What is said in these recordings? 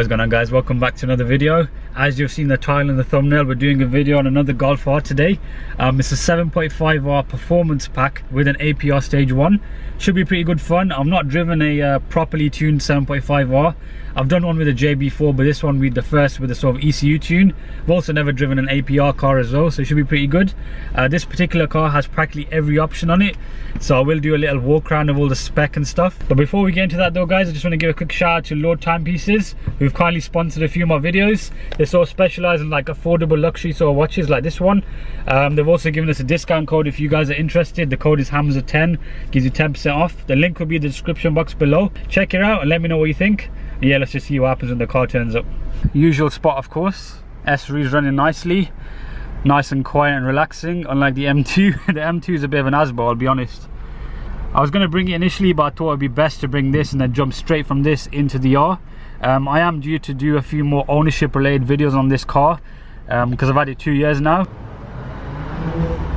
What's going on, guys? Welcome back to another video. As you've seen the title and the thumbnail, we're doing a video on another Golf R today. It's a 7.5R Performance Pack with an APR Stage 1. Should be pretty good fun. I've not driven a properly tuned 7.5R. I've done one with a JB4, but this one will be the first with a sort of ECU tune. I've also never driven an APR car as well, so it should be pretty good. This particular car has practically every option on it, so I will do a little walk around of all the spec and stuff. But before we get into that though, guys, I just want to give a quick shout out to Lord Timepieces, who've kindly sponsored a few of my videos. They sort of specialise in like affordable luxury sort of watches like this one. They've also given us a discount code if you guys are interested. The code is Hamza 10, gives you 10% off. The link will be in the description box below. Check it out and let me know what you think. Yeah, let's just see what happens when the car turns up. Usual spot, of course. S3 is running nicely, nice and quiet and relaxing, unlike the M2. The M2 is a bit of an asbo, I'll be honest. I was going to bring it initially, but I thought it'd be best to bring this and then jump straight from this into the R. I am due to do a few more ownership related videos on this car because I've had it 2 years now.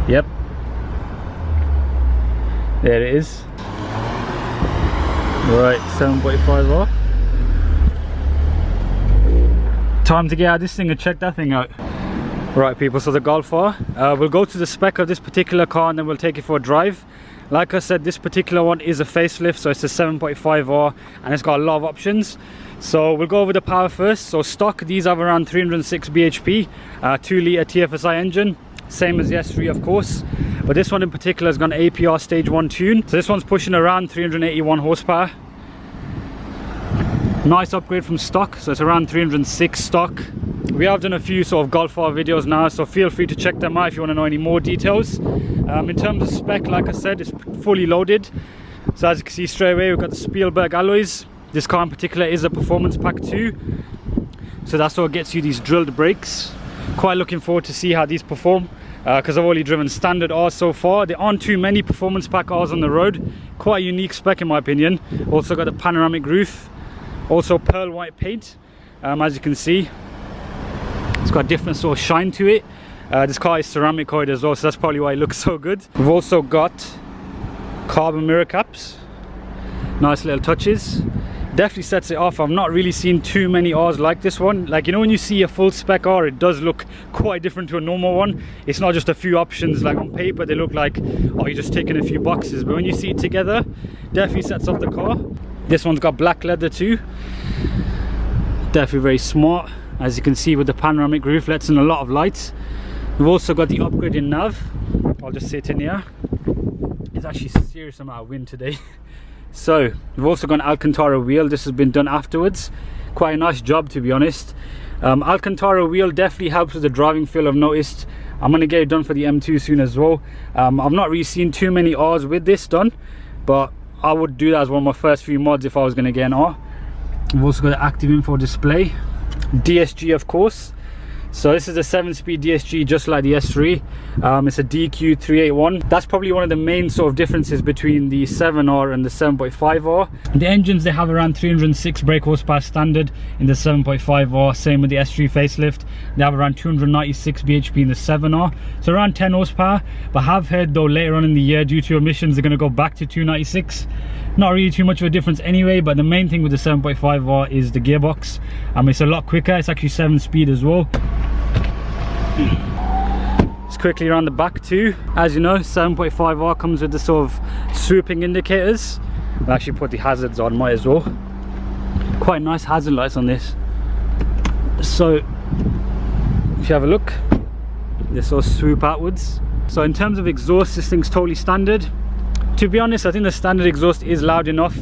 Yep, there it is. Right, 7.5R. Time to get out of this thing and check that thing out. Right people, so the Golf R, we'll go to the spec of this particular car and then we'll take it for a drive. Like I said, this particular one is a facelift, so it's a 7.5R and it's got a lot of options. So we'll go over the power first. So stock, these have around 306 bhp, 2 litre TFSI engine, same as the S3 of course, but this one in particular has got an APR Stage 1 tune. So this one's pushing around 381 horsepower. Nice upgrade from stock, so it's around 306 stock. We have done a few sort of Golf R videos now, so feel free to check them out if you want to know any more details. In terms of spec, like I said, it's fully loaded. So as you can see straight away, we've got the Spielberg alloys. This car in particular is a performance pack too, so that's what gets you these drilled brakes. Quite looking forward to see how these perform, because I've only driven standard R's so far. There aren't too many performance pack R's on the road. Quite a unique spec in my opinion. Also got the panoramic roof, also pearl white paint. As you can see, it's got a different sort of shine to it. This car is ceramic coated as well, so that's probably why it looks so good. We've also got carbon mirror caps, nice little touches. Definitely sets it off. I've not really seen too many R's like this one. Like, you know, when you see a full spec R, it does look quite different to a normal one. It's not just a few options. Like on paper they look like, oh, you're just ticking a few boxes, but when you see it together, definitely sets off the car. This one's got black leather too, definitely very smart. As you can see with the panoramic roof, lets in a lot of light. We've also got the upgraded nav. I'll just sit in here. It's actually a serious amount of wind today. So we've also got an Alcantara wheel. This has been done afterwards. Quite a nice job, to be honest. Alcantara wheel definitely helps with the driving feel, I've noticed. I'm going to get it done for the M2 soon as well. I've not really seen too many R's with this done, but I would do that as one of my first few mods if I was going to get an R. We've also got the active info display. DSG of course, so this is a 7-speed DSG just like the S3. It's a DQ381. That's probably one of the main sort of differences between the 7R and the 7.5R. The engines, they have around 306 brake horsepower standard in the 7.5R, same with the S3 facelift. They have around 296 bhp in the 7R, so around 10 horsepower. But I have heard though later on in the year, due to emissions, they're going to go back to 296. Not really too much of a difference anyway, but the main thing with the 7.5R is the gearbox. It's a lot quicker. It's actually 7-speed as well. Just quickly around the back too. As you know, 7.5R comes with the sort of swooping indicators. I'll actually put the hazards on, might as well. Quite nice hazard lights on this. So if you have a look, they sort of swoop outwards. So in terms of exhaust, this thing's totally standard. To be honest, I think the standard exhaust is loud enough.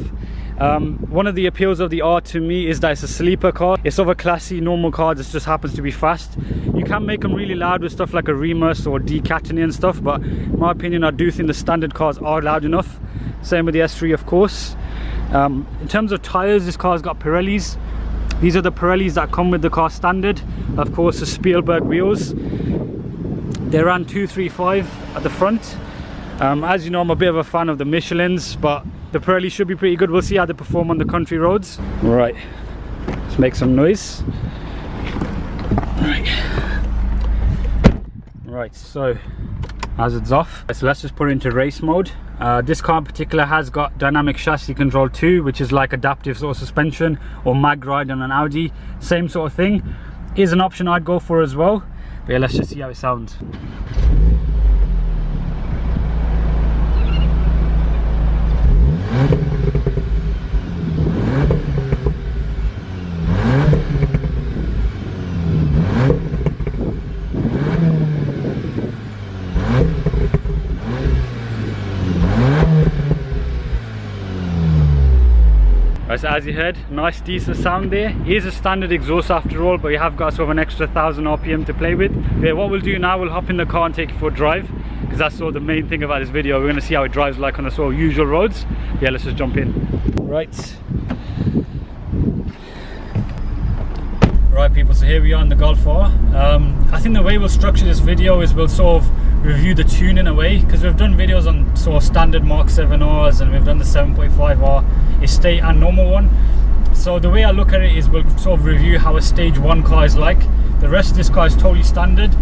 One of the appeals of the R to me is that it's a sleeper car. It's of a classy normal car that just happens to be fast. You can make them really loud with stuff like a Remus or D-Catony and stuff, but in my opinion I do think the standard cars are loud enough. Same with the S3 of course. In terms of tyres, this car's got Pirellis. These are the Pirellis that come with the car standard. Of course the Spielberg wheels. They're around 235 at the front. As you know, I'm a bit of a fan of the Michelins, but the Pirelli should be pretty good. We'll see how they perform on the country roads. Right, let's make some noise. Right, so hazards off. So let's just put it into race mode. This car in particular has got dynamic chassis control too, which is like adaptive sort of suspension, or mag ride on an Audi, same sort of thing. Is an option I'd go for as well. But yeah, let's just see how it sounds. Right, so as you heard, nice decent sound there. It is a standard exhaust after all, but you have got sort of an extra 1000 RPM to play with. Yeah, what we'll do now, we'll hop in the car and take it for a drive, because that's sort of the main thing about this video. We're going to see how it drives like on the sort of usual roads. Yeah, let's just jump in. Right people, so here we are in the Golf R. I think the way we'll structure this video is we'll sort of review the tune in a way, because we've done videos on sort of standard Mark 7Rs, and we've done the 7.5R estate and normal one. So the way I look at it is we'll sort of review how a stage 1 car is like. The rest of this car is totally standard.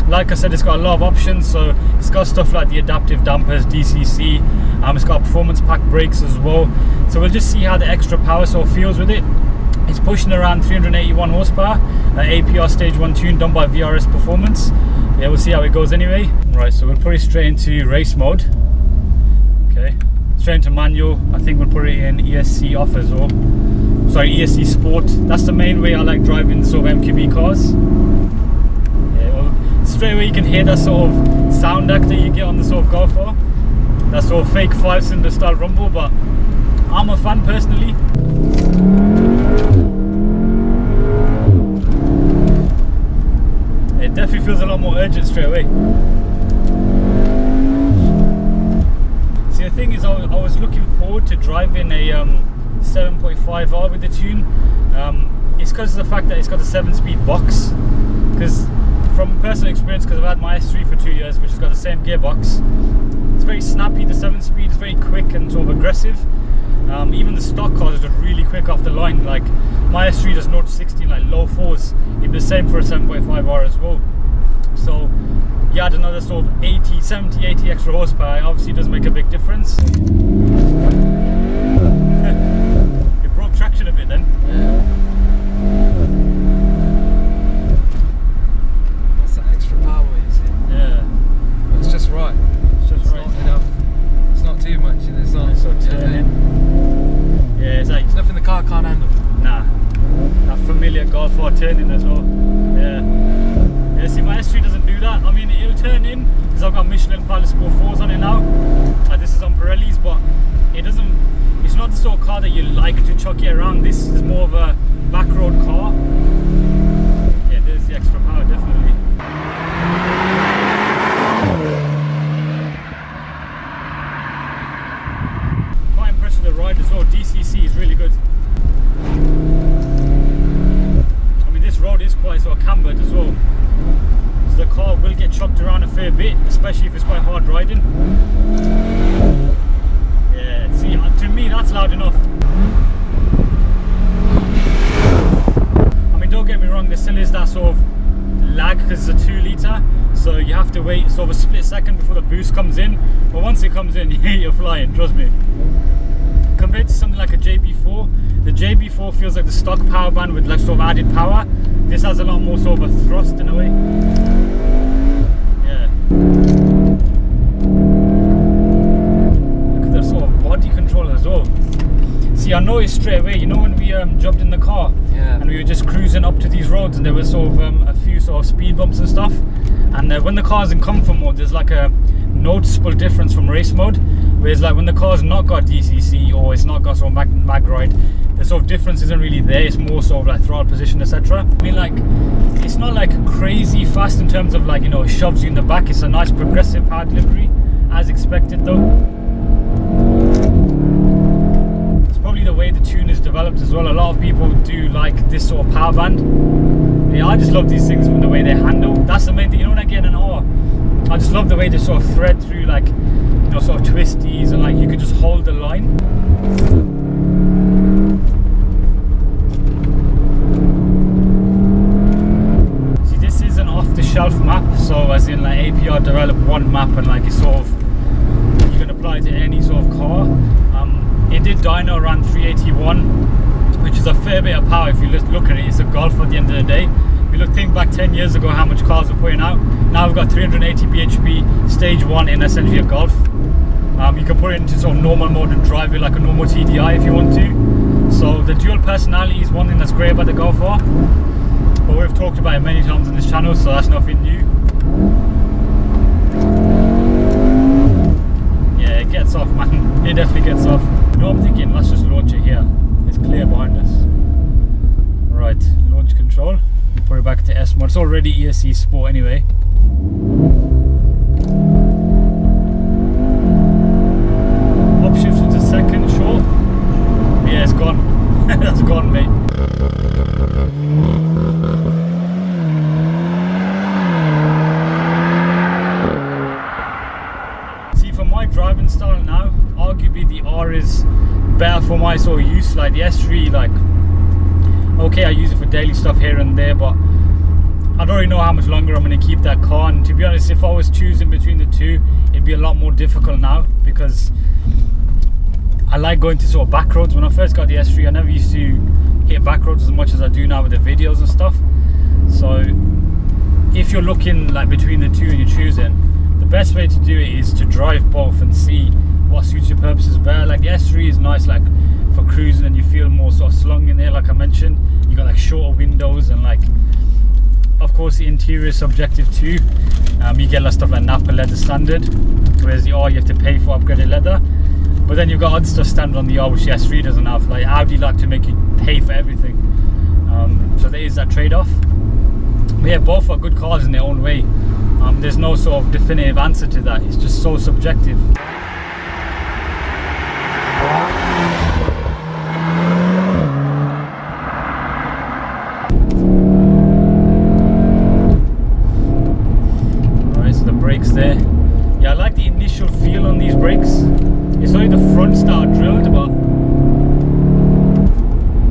Like I said, it's got a lot of options, so it's got stuff like the adaptive dampers, DCC, it's got performance pack brakes as well. So we'll just see how the extra power sort of feels with it. It's pushing around 381 horsepower, APR Stage 1 tune done by VRS Performance. Yeah, we'll see how it goes anyway. Right, so we'll put it straight into race mode. Okay, straight into manual. I think we'll put it in ESC off as well. Sorry, ESC Sport. That's the main way I like driving sort of MQB cars. Yeah, well, straight away you can hear that sort of sound act that you get on the sort of Golf R. That sort of fake 5-cylinder style rumble, but I'm a fan personally. It definitely feels a lot more urgent straight away. See, the thing is, I was looking forward to driving a 7.5R with the tune. It's because of the fact that it's got a 7-speed box. Because from personal experience, because I've had my S3 for 2 years, which has got the same gearbox, it's very snappy. The 7-speed is very quick and sort of aggressive. Even the stock cars are just really quick off the line. Like my S3 does 0 to 60 like low 4s. It'd be the same for a 7.5R as well. So you add another sort of 70, 80 extra horsepower, it obviously does make a big difference. It broke traction a bit then. Yeah. What's that extra power is it? Yeah. But it's just right. It's just right. Not enough. It's not too much and it's not so turning. Yeah, it's like it's nothing the car can't handle. Nah. That familiar Golf R turning as well. Yeah. Yeah, see, my S3 doesn't do that. I mean, it'll turn in because I've got Michelin Pilot Sport 4s on it now. This is on Pirellis, but it doesn't. It's not the sort of car that you like to chuck it around. This is more of a back road car. Yeah, there's the extra power, definitely. Quite impressed with the ride as well. DCC is really good. I mean, this road is quite sort of cambered as well. The car will get chucked around a fair bit, especially if it's quite hard riding. Yeah, see, to me that's loud enough. I mean, don't get me wrong, there still is that sort of lag because it's a 2 litre, so you have to wait sort of a split second before the boost comes in. But once it comes in, you're flying, trust me. Compared to something like a JB4, the JB4 feels like the stock power band with like sort of added power. This has a lot more sort of a thrust in a way. Yeah. Look at the sort of body control as well. See, I noticed straight away, you know, when we jumped in the car, yeah, and we were just cruising up to these roads, and there was sort of a few sort of speed bumps and stuff. And when the car's in comfort mode, there's like a noticeable difference from race mode. Whereas like when the car's not got DCC or it's not got sort of mag ride, the sort of difference isn't really there. It's more sort of like throttle position, etc. I mean, like, it's not like crazy fast in terms of like, you know, it shoves you in the back. It's a nice progressive power delivery, as expected though. It's probably the way the tune is developed as well. A lot of people do like this sort of power band. Yeah, I just love these things from the way they handle. That's the main thing. You know, when I get in an R, I just love the way they sort of thread through, like, you know, sort of twisties, and like you could just hold the line. off-the-shelf map, so as in like APR developed one map and like it's sort of, you can apply it to any sort of car. It did dyno around 381, which is a fair bit of power if you just look at it. It's a Golf at the end of the day. If you think back 10 years ago how much cars were putting out, now we've got 380 bhp stage 1 in essentially a Golf. You can put it into sort of normal mode and drive it like a normal TDI if you want to. So the dual personality is one thing that's great about the Golf R, but we've talked about it many times on this channel, so that's nothing new. Yeah, it gets off, man. It definitely gets off. No, I'm thinking let's just launch it here. It's clear behind us. Right, launch control. We put it back to S mode. It's already ESC Sport anyway. Upshift into second, short. Yeah, it's gone. That's gone, mate. See, for my driving style now, arguably the R is better for my sort of use. Like the S3, like, okay, I use it for daily stuff here and there, but I don't really know how much longer I'm going to keep that car. And to be honest, if I was choosing between the two, it'd be a lot more difficult now, because I like going to sort of back roads. When I first got the S3, I never used to hit back roads as much as I do now with the videos and stuff. So if you're looking like between the two and you're choosing, the best way to do it is to drive both and see what suits your purposes better. Like the S3 is nice like for cruising, and you feel more sort of slung in there, like I mentioned. You got like shorter windows, and like, of course, the interior is subjective too. You get a lot of stuff like Napa leather standard, whereas the R you have to pay for upgraded leather. But then you've got other stuff standard on the R which the S3 doesn't have. Like Audi like to make you pay for everything, so there is that trade-off. But yeah, both are good cars in their own way. There's no sort of definitive answer to that. It's just so subjective. Alright, so the brakes there. Yeah, I like the initial feel on these brakes. It's only the fronts that are drilled, but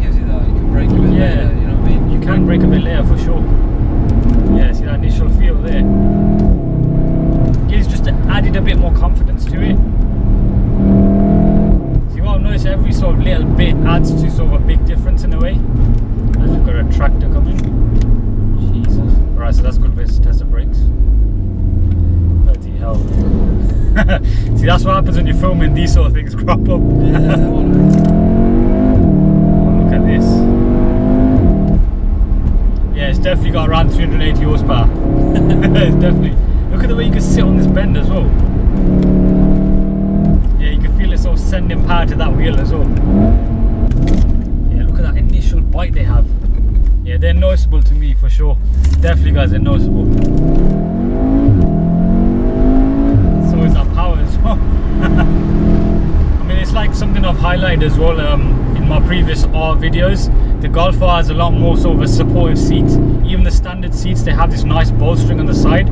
gives you that, you can brake a bit later, you know what I mean? You can brake a bit later for sure. Yeah, see that initial feel there? It's just added a bit more confidence to it. See what I've noticed, every sort of little bit adds to sort of a big difference in a way. As we've got a tractor coming. Jesus. Right, so that's a good way to test the brakes. Bloody hell. See, that's what happens when you're filming, these sort of things crop up. Yeah, oh, look at this. Yeah, it's definitely got around 380 horsepower. It's definitely. Look at the way you can sit on this bend as well. Yeah, you can feel it sort of sending power to that wheel as well. Yeah, look at that initial bite they have. Yeah, they're noticeable to me for sure. Definitely, guys, they're noticeable. So is that power as well. I mean, it's like something I've highlighted as well in my previous R videos. The Golf R has a lot more sort of a supportive seat. Even the standard seats, they have this nice bolstering on the side.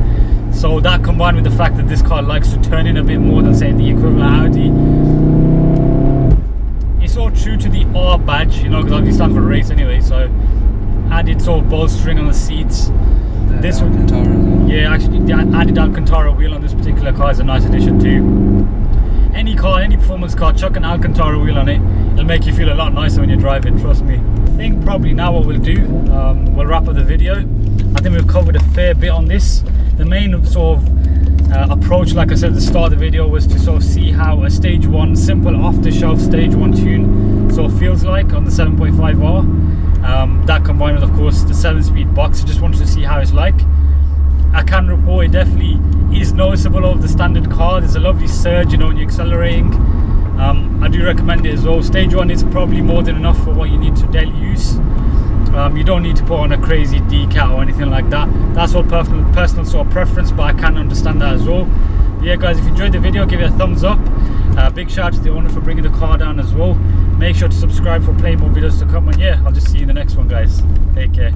So that combined with the fact that this car likes to turn in a bit more than say the equivalent Audi, it's all true to the R badge, you know, because obviously it stands for race anyway. So added sort of bolstering on the seats. This one, yeah, actually the added Alcantara wheel on this particular car is a nice addition too. Any car, any performance car, chuck an Alcantara wheel on it, it'll make you feel a lot nicer when you're driving, trust me. I think probably now what we'll do, we'll wrap up the video. I think we've covered a fair bit on this. The main sort of approach, like I said at the start of the video, was to sort of see how a stage 1, simple off-the-shelf stage 1 tune sort of feels like on the 7.5R. That combined with, of course, the 7-speed box. I just wanted to see how it's like. I can report it definitely is noticeable over the standard car. There's a lovely surge, you know, when you're accelerating. I do recommend it as well. Stage 1 is probably more than enough for what you need to daily use. You don't need to put on a crazy decal or anything like that. That's all personal sort of preference, but I can understand that as well. But yeah, guys, if you enjoyed the video, give it a thumbs up. Big shout out to the owner for bringing the car down as well. Make sure to subscribe for plenty more videos to come, and yeah, I'll just see you in the next one, guys. Take care.